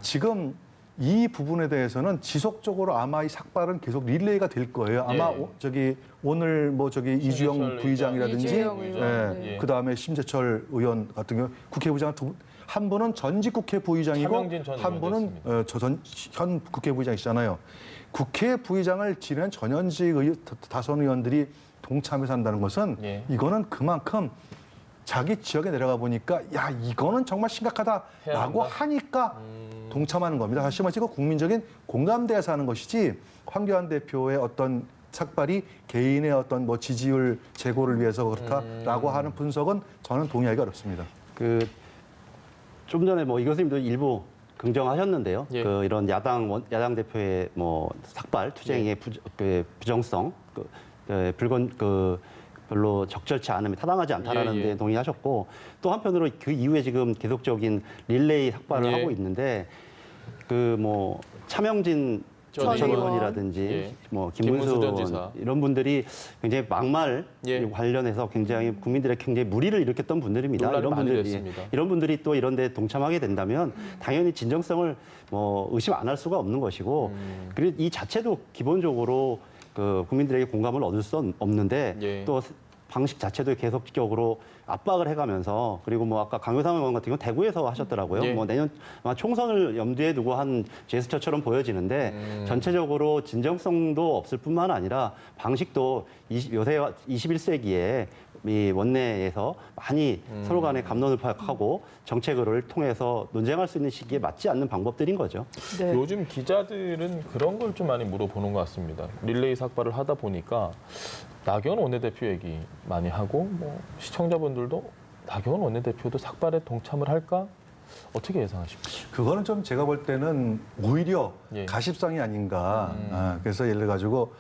지금 이 부분에 대해서는 지속적으로 아마 이 삭발은 계속 릴레이가 될 거예요. 아마 예. 오늘 이주영 심재철 부의장이라든지 이주영 의원, 네. 그다음에 심재철 의원 같은 경우 국회의장 한 분은 전직 국회 부의장이고 차명진 전 한 분은 현 국회 부의장이시잖아요. 국회 부의장을 지낸 전현직 다선 의원들이 동참해서 한다는 것은 예. 이거는 그만큼 자기 지역에 내려가 보니까 야 이거는 정말 심각하다라고 하니까 동참하는 겁니다. 다시 말해서 이거 국민적인 공감대에서 하는 것이지 황교안 대표의 어떤 삭발이 개인의 어떤 지지율 제고를 위해서 그렇다라고 하는 분석은 저는 동의하기가 어렵습니다. 좀 전에 이 교수님도 일부 긍정하셨는데요. 예. 이런 야당 대표의 삭발 투쟁의 부정성, 별로 적절치 않음이 타당하지 않다라는 예, 예. 데 동의하셨고, 또 한편으로 그 이후에 지금 계속적인 릴레이 삭발을 예. 하고 있는데 차명진 전 전 의원. 의원이라든지 예. 김문수 김문수 전 의원 지사. 이런 분들이 굉장히 막말 예. 관련해서 굉장히 국민들의 굉장히 무리를 일으켰던 분들입니다. 논란이 많이 됐습니다. 이런 분들이 또 이런 데 동참하게 된다면 당연히 진정성을 의심 안 할 수가 없는 것이고, 그리고 이 자체도 기본적으로 국민들에게 공감을 얻을 수 없는데 예. 또 방식 자체도 계속적으로 압박을 해가면서, 그리고 아까 강효상 의원 같은 경우 대구에서 하셨더라고요. 예. 내년 아마 총선을 염두에 두고 한 제스처처럼 보여지는데 전체적으로 진정성도 없을 뿐만 아니라 방식도 요새 21세기에 이 원내에서 많이 서로 간에 갑론을박하고 정책을 통해서 논쟁할 수 있는 시기에 맞지 않는 방법들인 거죠. 네. 요즘 기자들은 그런 걸 좀 많이 물어보는 것 같습니다. 릴레이 삭발을 하다 보니까 나경원 원내대표 얘기 많이 하고 시청자분들도 나경원 원내대표도 삭발에 동참을 할까? 어떻게 예상하십니까? 그거는 좀 제가 볼 때는 오히려 예. 가십성이 아닌가. 그래서 예를 가지고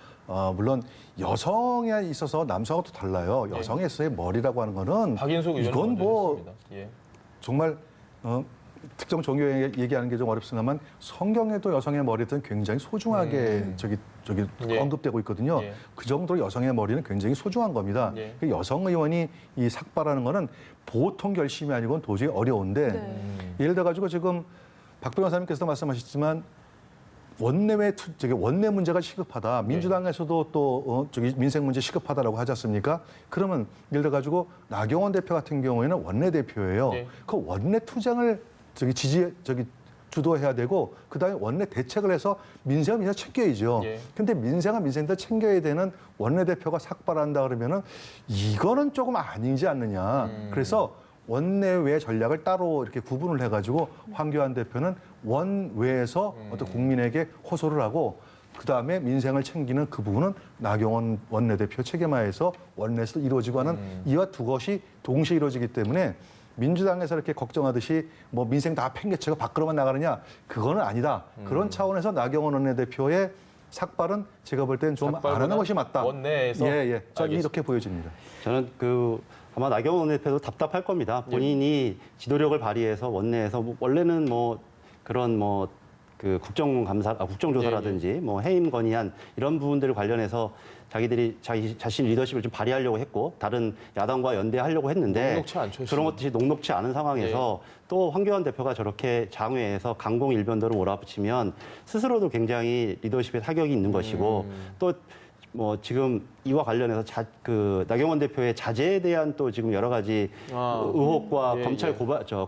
물론 여성에 있어서 남성하고 또 달라요. 여성에서의 머리라고 하는 거는 박인숙 의원은 이건 먼저 했습니다. 예. 정말 특정 종교에 얘기하는 게 좀 어렵습니다만 성경에도 여성의 머리는 굉장히 소중하게 예. 언급되고 있거든요. 예. 그 정도로 여성의 머리는 굉장히 소중한 겁니다. 예. 그 여성 의원이 이 삭발하는 거는 보통 결심이 아니고는 도저히 어려운데 네. 예를 들어 가지고 지금 박 변호사님께서도 말씀하셨지만 원내 문제가 시급하다. 민주당에서도 또 민생 문제 시급하다라고 하지 않습니까? 그러면 예를 들어 가지고 나경원 대표 같은 경우에는 원내 대표예요. 네. 그 원내 투쟁을 주도해야 되고 그다음에 원내 대책을 해서 민생을 챙겨야죠. 예. 근데 민생도 챙겨야 되는 원내 대표가 삭발한다 그러면은 이거는 조금 아니지 않느냐. 그래서 원내외 전략을 따로 이렇게 구분을 해가지고 황교안 대표는 원외에서 어떤 국민에게 호소를 하고 그다음에 민생을 챙기는 그 부분은 나경원 원내대표 책임하에서 원내에서 이루어지고 하는 이와 두 것이 동시에 이루어지기 때문에 민주당에서 이렇게 걱정하듯이 민생 다 팽개치고 밖으로만 나가느냐 그거는 아니다. 그런 차원에서 나경원 원내대표의 삭발은 제가 볼 때는 좀 안 하는 것이 맞다. 원내에서? 예. 저는 알겠습니다. 이렇게 보여집니다. 저는 아마 나경원 원내대표도 답답할 겁니다. 본인이 지도력을 발휘해서 원내에서 원래는 그런 국정조사라든지 해임 건의안 이런 부분들 관련해서 자기들이 자신 리더십을 좀 발휘하려고 했고 다른 야당과 연대하려고 했는데 녹록치 않죠, 그런 것들이 녹록치 않은 상황에서 또 황교안 대표가 저렇게 장외에서 강공일변도를 몰아붙이면 스스로도 굉장히 리더십에 타격이 있는 것이고 또 지금 이와 관련해서 나경원 대표의 자제에 대한 또 지금 여러 가지 의혹과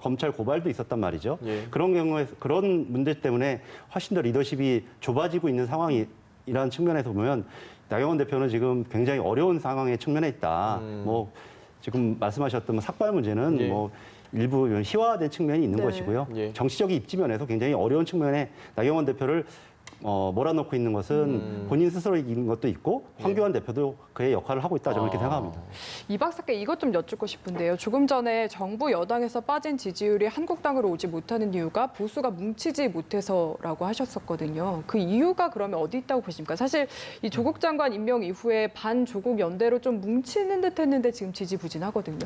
검찰 고발도 있었단 말이죠. 예. 그런 경우에 그런 문제 때문에 훨씬 더 리더십이 좁아지고 있는 상황이라는 측면에서 보면 나경원 대표는 지금 굉장히 어려운 상황에 측면해 있다. 지금 말씀하셨던 삭발 문제는 일부 희화화된 측면이 있는 네. 것이고요. 예. 정치적인 입지면에서 굉장히 어려운 측면에 나경원 대표를 몰아넣고 있는 것은 본인 스스로 이긴 것도 있고 황교안 대표도 그의 역할을 하고 있다. 저는 그렇게 생각합니다. 이 박사께 이것 좀 여쭙고 싶은데요. 조금 전에 정부 여당에서 빠진 지지율이 한국당으로 오지 못하는 이유가 보수가 뭉치지 못해서라고 하셨었거든요. 그 이유가 그러면 어디 있다고 보십니까? 사실 이 조국 장관 임명 이후에 반조국 연대로 좀 뭉치는 듯했는데 지금 지지부진하거든요.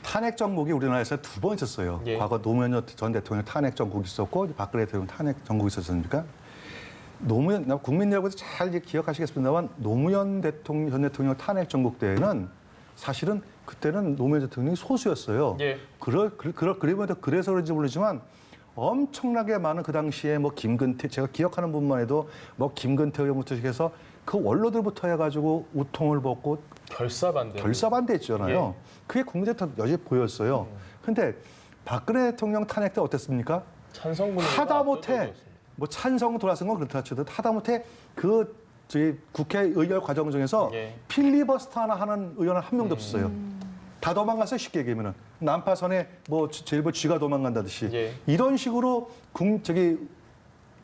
탄핵 정국이 우리나라에서 두 번 있었어요. 예. 과거 노무현 전 대통령 탄핵 정국이 있었고 박근혜 대통령 탄핵 정국이 있었으니까 국민 여러분들 잘 기억하시겠습니다만 노무현 전 대통령 탄핵 정국 때에는 사실은 그때는 노무현 대통령이 소수였어요. 예. 그래서 그런지 모르지만 엄청나게 많은 그 당시에 뭐 김근태, 제가 기억하는 분만 해도 뭐 김근태 의원부터 시작해서 그 원로들부터 해가지고 우통을 벗고 결사반대했잖아요. 예. 그게 국민대통령 여전히 보였어요. 근데 박근혜 대통령 탄핵 때 어땠습니까? 찬성분이 하다못해 뭐 찬성 돌아선 건 그렇다 쳐도 하다못해 그 저희 국회 의결 과정 중에서 예. 필리버스터 하나 하는 의원은 한 명도 없었어요. 다 도망갔어요. 쉽게 얘기하면은 난파선에 뭐 제일 쥐가 도망간다듯이 예. 이런 식으로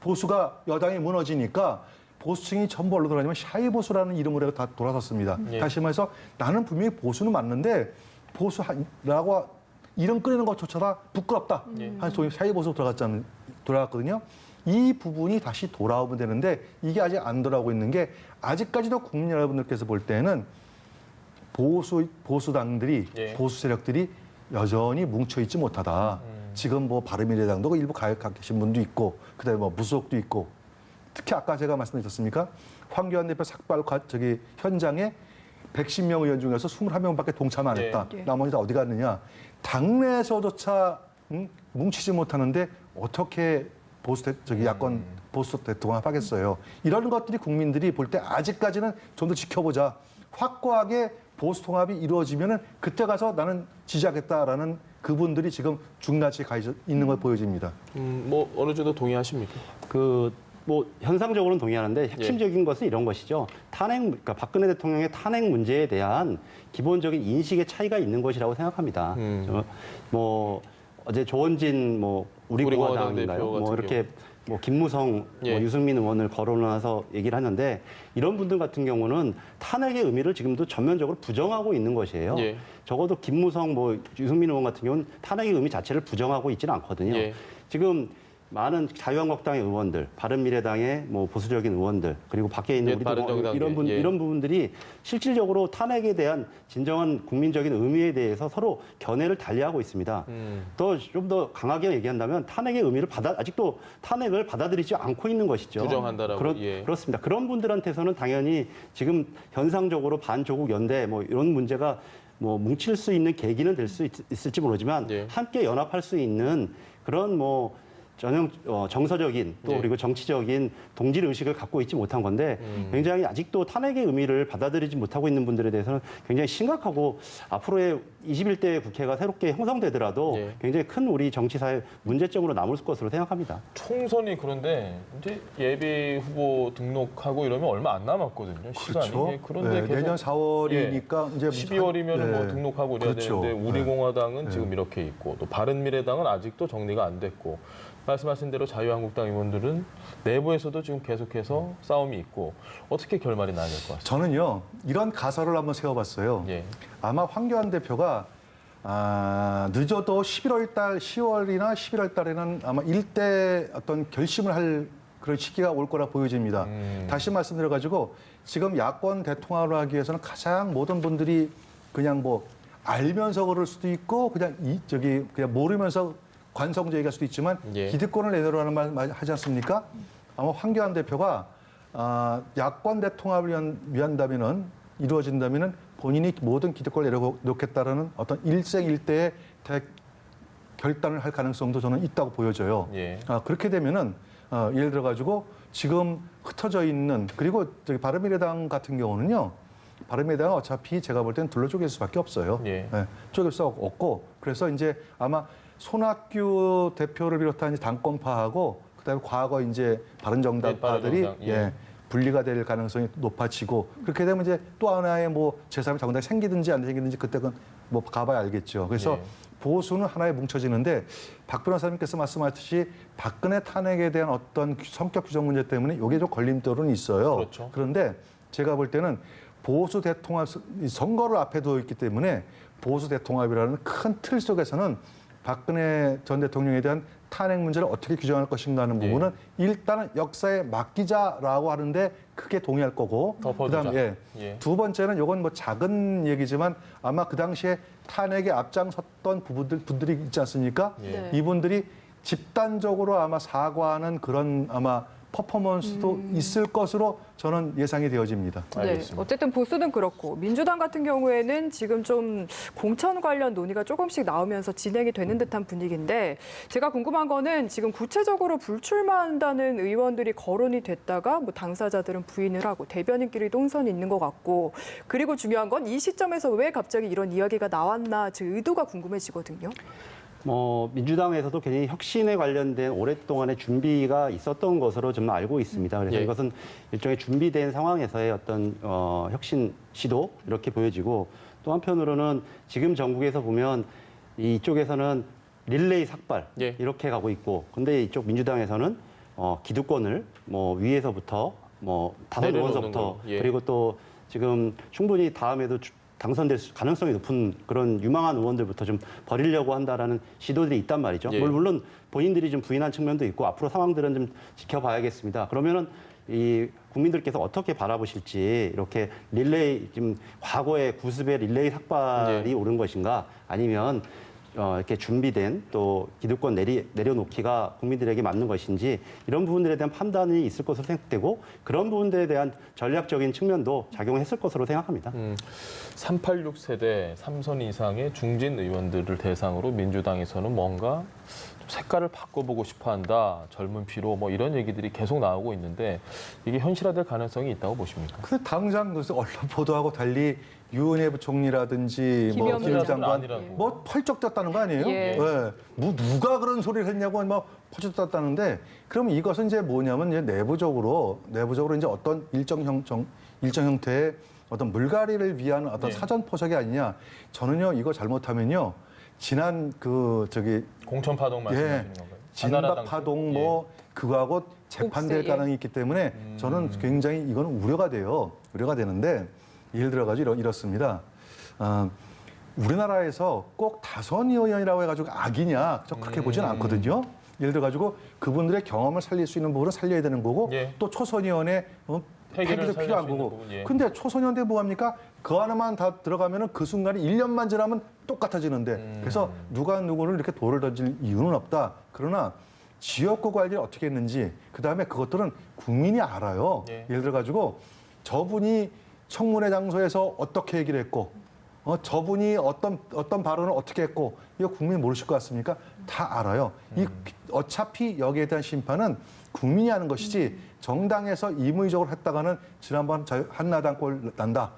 보수가 여당이 무너지니까 보수층이 전부 얼로 돌아다니면 샤이 보수라는 이름으로 다 돌아섰습니다. 예. 다시 말해서 나는 분명히 보수는 맞는데 보수라고 이름 끌리는 것조차 부끄럽다. 한 소위 샤이 보수 돌아갔거든요. 이 부분이 다시 돌아오면 되는데 이게 아직 안 돌아오고 있는 게 아직까지도 국민 여러분들께서 볼 때는 보수당들이 예. 보수 세력들이 여전히 뭉쳐있지 못하다. 지금 뭐 바른미래당도 일부 가 계신 분도 있고 그다음에 뭐 무소속도 있고 특히 아까 제가 말씀드렸습니까? 황교안 대표 삭발 현장에 110명 의원 중에서 21명밖에 동참 안 했다. 예. 나머지 다 어디 갔느냐? 당내에서조차 뭉치지 못하는데 어떻게 야권 보수 대통합 하겠어요. 이런 것들이 국민들이 볼 때 아직까지는 좀 더 지켜보자. 확고하게 보수 통합이 이루어지면은 그때 가서 나는 지지하겠다라는 그분들이 지금 중간치에 가 있는 걸 보여집니다. 뭐 어느 정도 동의하십니까? 뭐 현상적으로는 동의하는데 핵심적인 것은 이런 것이죠. 그러니까 박근혜 대통령의 탄핵 문제에 대한 기본적인 인식의 차이가 있는 것이라고 생각합니다. 뭐 어제 조원진 우리공화당인가요? 뭐 이렇게 뭐 김무성, 예. 뭐 유승민 의원을 거론해서 얘기를 하는데 이런 분들 같은 경우는 탄핵의 의미를 지금도 전면적으로 부정하고 있는 것이에요. 예. 적어도 김무성, 뭐 유승민 의원 같은 경우는 탄핵의 의미 자체를 부정하고 있지는 않거든요. 예. 지금 많은 자유한국당의 의원들, 바른미래당의 뭐 보수적인 의원들, 그리고 밖에 있는 예, 우리도 바른정당계. 예. 이런 부분들이 실질적으로 탄핵에 대한 진정한 국민적인 의미에 대해서 서로 견해를 달리하고 있습니다. 좀 더 강하게 얘기한다면 탄핵의 의미를 아직도 탄핵을 받아들이지 않고 있는 것이죠. 부정한다라고. 그렇습니다. 그런 분들한테서는 당연히 지금 현상적으로 반조국 연대 뭐 이런 문제가 뭐 뭉칠 수 있는 계기는 될 수 있을지 모르지만 예. 함께 연합할 수 있는 그런 뭐 전형 정서적인 또 예. 그리고 정치적인 동질 의식을 갖고 있지 못한 건데 굉장히 아직도 탄핵의 의미를 받아들이지 못하고 있는 분들에 대해서는 굉장히 심각하고 앞으로의 21대 국회가 새롭게 형성되더라도 예. 굉장히 큰 우리 정치사회 문제점으로 남을 것으로 생각합니다. 총선이 그런데 이제 예비 후보 등록하고 이러면 얼마 안 남았거든요. 시간이. 그렇죠. 예, 그런데 네, 계속 내년 4월이니까 이제 12월이면 뭐 등록하고 이래야 그렇죠. 되는데 우리공화당은 네. 지금 이렇게 있고 또 바른미래당은 아직도 정리가 안 됐고 말씀하신 대로 자유한국당 의원들은 내부에서도 지금 계속해서 싸움이 있고 어떻게 결말이 나야 될 것 같습니다. 저는요 이런 가설을 한번 세워봤어요. 예. 아마 황교안 대표가 늦어도 10월이나 11월 달에는 아마 일대 어떤 결심을 할 그런 시기가 올 거라 보여집니다. 다시 말씀드려가지고 지금 야권 대통합을 하기 위해서는 가장 모든 분들이 그냥 뭐 알면서 그럴 수도 있고 그냥 그냥 모르면서 관성제의가 수도 있지만 예. 기득권을 내놓으라는 말 하지 않습니까? 아마 황교안 대표가 야권 대통합을 이루어진다면은 본인이 모든 기득권을 내려놓겠다라는 어떤 일생일대의 결단을 할 가능성도 저는 있다고 보여져요. 예. 그렇게 되면은 예를 들어 가지고 지금 흩어져 있는 그리고 바른미래당 같은 경우는요. 바른미래당은 어차피 제가 볼 때는 둘러쪽일 수밖에 없어요. 예. 네, 쪼갤 수 없고 그래서 이제 아마 손학규 대표를 비롯한 이제 당권파하고 그다음에 과거 이제 바른정당파들이 바른정당, 예. 분리가 될 가능성이 높아지고 그렇게 되면 이제 또 하나의 뭐 제3의 정당이 생기든지 안 생기든지 그때는 뭐 가봐야 알겠죠. 그래서 예. 보수는 하나에 뭉쳐지는데 박 변호사님께서 말씀하셨듯이 박근혜 탄핵에 대한 어떤 성격 규정 문제 때문에 이게 좀 걸림돌은 있어요. 그렇죠. 그런데 제가 볼 때는 보수 대통합 선거를 앞에 두어 있기 때문에 보수 대통합이라는 큰 틀 속에서는 박근혜 전 대통령에 대한 탄핵 문제를 어떻게 규정할 것인가 하는 부분은 일단은 역사에 맡기자라고 하는데 크게 동의할 거고 덮어두자. 그다음에 예. 두 번째는 이건 뭐 작은 얘기지만 아마 그 당시에 탄핵에 앞장섰던 분들이 있지 않습니까? 예. 네. 이분들이 집단적으로 아마 사과하는 그런 아마 퍼포먼스도 있을 것으로 저는 예상이 되어집니다. 네, 알겠습니다. 어쨌든 보수는 그렇고 민주당 같은 경우에는 지금 좀 공천 관련 논의가 조금씩 나오면서 진행이 되는 듯한 분위기인데 제가 궁금한 거는 지금 구체적으로 불출마한다는 의원들이 거론이 됐다가 뭐 당사자들은 부인을 하고 대변인끼리 동선이 있는 것 같고 그리고 중요한 건 이 시점에서 왜 갑자기 이런 이야기가 나왔나 제 의도가 궁금해지거든요. 민주당에서도 굉장히 혁신에 관련된 오랫동안의 준비가 있었던 것으로 좀 알고 있습니다. 그래서 예. 이것은 일종의 준비된 상황에서의 어떤 혁신 시도 이렇게 보여지고 또 한편으로는 지금 전국에서 보면 이쪽에서는 릴레이 삭발 예. 이렇게 가고 있고 근데 이쪽 민주당에서는 기득권을 위에서부터 다선 내려놓는 의원서부터 걸로. 예. 그리고 또 지금 충분히 다음에도 당선될 가능성이 높은 그런 유망한 의원들부터 좀 버리려고 한다라는 시도들이 있단 말이죠. 예. 물론 본인들이 좀 부인한 측면도 있고 앞으로 상황들은 좀 지켜봐야겠습니다. 그러면은 이 국민들께서 어떻게 바라보실지 이렇게 릴레이 지금 과거의 구습의 릴레이 삭발이 예. 옳은 것인가 아니면 이렇게 준비된 또 기득권 내려놓기가 국민들에게 맞는 것인지 이런 부분들에 대한 판단이 있을 것으로 생각되고 그런 부분들에 대한 전략적인 측면도 작용했을 것으로 생각합니다. 386 세대 3선 이상의 중진 의원들을 대상으로 민주당에서는 뭔가 좀 색깔을 바꿔보고 싶어한다. 젊은 피로 뭐 이런 얘기들이 계속 나오고 있는데 이게 현실화될 가능성이 있다고 보십니까? 근데 당장 그래서 언론 보도하고 달리 유은혜 부총리라든지 김현미 김 장관 장관 아니라고. 뭐 펄쩍 떴다는 거 아니에요? 예. 뭐 누가 그런 소리를 했냐고 막 펄쩍 떴다는데 그럼 이것은 이제 뭐냐면 이제 내부적으로 이제 어떤 일정 형태의 어떤 물갈이를 위한 어떤 예. 사전 포석이 아니냐. 저는요 이거 잘못하면요 지난 공천 파동 말씀하시는 건가요? 진박 한나라당 파동 쪽? 뭐 그거하고 재판될 옥새, 예. 가능성이 있기 때문에 저는 굉장히 이건 우려가 되는데 예를 들어가지고 이렇습니다. 우리나라에서 꼭 다선 의원이라고 해가지고 악이냐 저 그렇게 보지는 않거든요. 예를 들어가지고 그분들의 경험을 살릴 수 있는 부분은 살려야 되는 거고 예. 또 초선 의원의 폐기를 폐기도 살릴 필요한 수 있는 거고. 부분, 예. 근데 초선 의원대 뭐합니까? 그 하나만 다 들어가면은 그 순간에 1년만 지나면 똑같아지는데 그래서 누가 누구를 이렇게 돌을 던질 이유는 없다. 그러나 지역구 관리를 어떻게 했는지 그다음에 그것들은 국민이 알아요. 예. 예를 들어가지고 저분이 청문회 장소에서 어떻게 얘기를 했고 저분이 어떤 발언을 어떻게 했고 이거 국민이 모르실 것 같습니까? 다 알아요. 어차피 여기에 대한 심판은 국민이 하는 것이지 정당에서 임의적으로 했다가는 지난번 한나당 꼴 난다.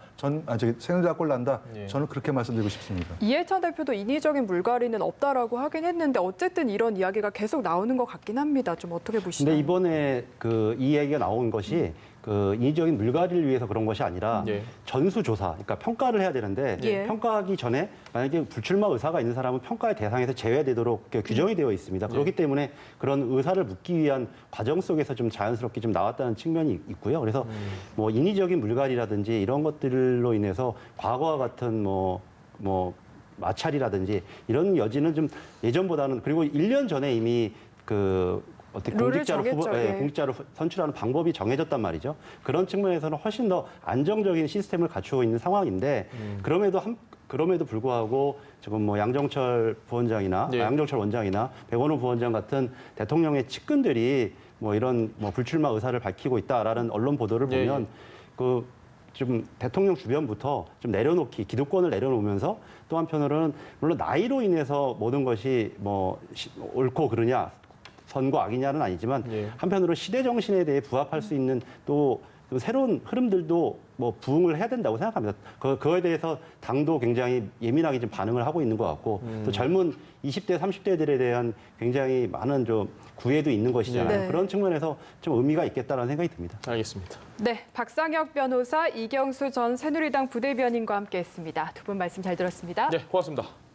새누리당 꼴 난다. 예. 저는 그렇게 말씀드리고 싶습니다. 이해찬 대표도 인위적인 물갈이는 없다라고 하긴 했는데 어쨌든 이런 이야기가 계속 나오는 것 같긴 합니다. 좀 어떻게 보시나요? 근데 이번에 이 이야기가 나온 것이 인위적인 물갈이를 위해서 그런 것이 아니라 예. 전수조사, 그러니까 평가를 해야 되는데 예. 평가하기 전에 만약에 불출마 의사가 있는 사람은 평가의 대상에서 제외되도록 규정이 되어 있습니다. 그렇기 때문에 그런 의사를 묻기 위한 과정 속에서 좀 자연스럽게 좀 나왔다는 측면이 있고요. 그래서 뭐 인위적인 물갈이라든지 이런 것들로 인해서 과거와 같은 뭐 마찰이라든지 이런 여지는 좀 예전보다는 그리고 1년 전에 이미 어떻게 룰을 정했죠, 예. 공직자로 선출하는 방법이 정해졌단 말이죠. 그런 측면에서는 훨씬 더 안정적인 시스템을 갖추고 있는 상황인데 그럼에도 불구하고 지금 뭐 양정철 부원장이나 예. 양정철 원장이나 백원호 부원장 같은 대통령의 측근들이 뭐 이런 불출마 의사를 밝히고 있다라는 언론 보도를 예, 보면 좀 대통령 주변부터 좀 기득권을 내려놓으면서 또 한편으로는 물론 나이로 인해서 모든 것이 옳고 그르냐 선과 악이냐는 아니지만 예. 한편으로 시대 정신에 대해 부합할 수 있는 또 새로운 흐름들도 부응을 해야 된다고 생각합니다. 그거에 대해서 당도 굉장히 예민하게 좀 반응을 하고 있는 것 같고 또 젊은 20대, 30대들에 대한 굉장히 많은 좀 구애도 있는 것이잖아요. 네. 그런 측면에서 좀 의미가 있겠다는 생각이 듭니다. 알겠습니다. 네, 박상혁 변호사, 이경수 전 새누리당 부대변인과 함께했습니다. 두 분 말씀 잘 들었습니다. 네, 고맙습니다.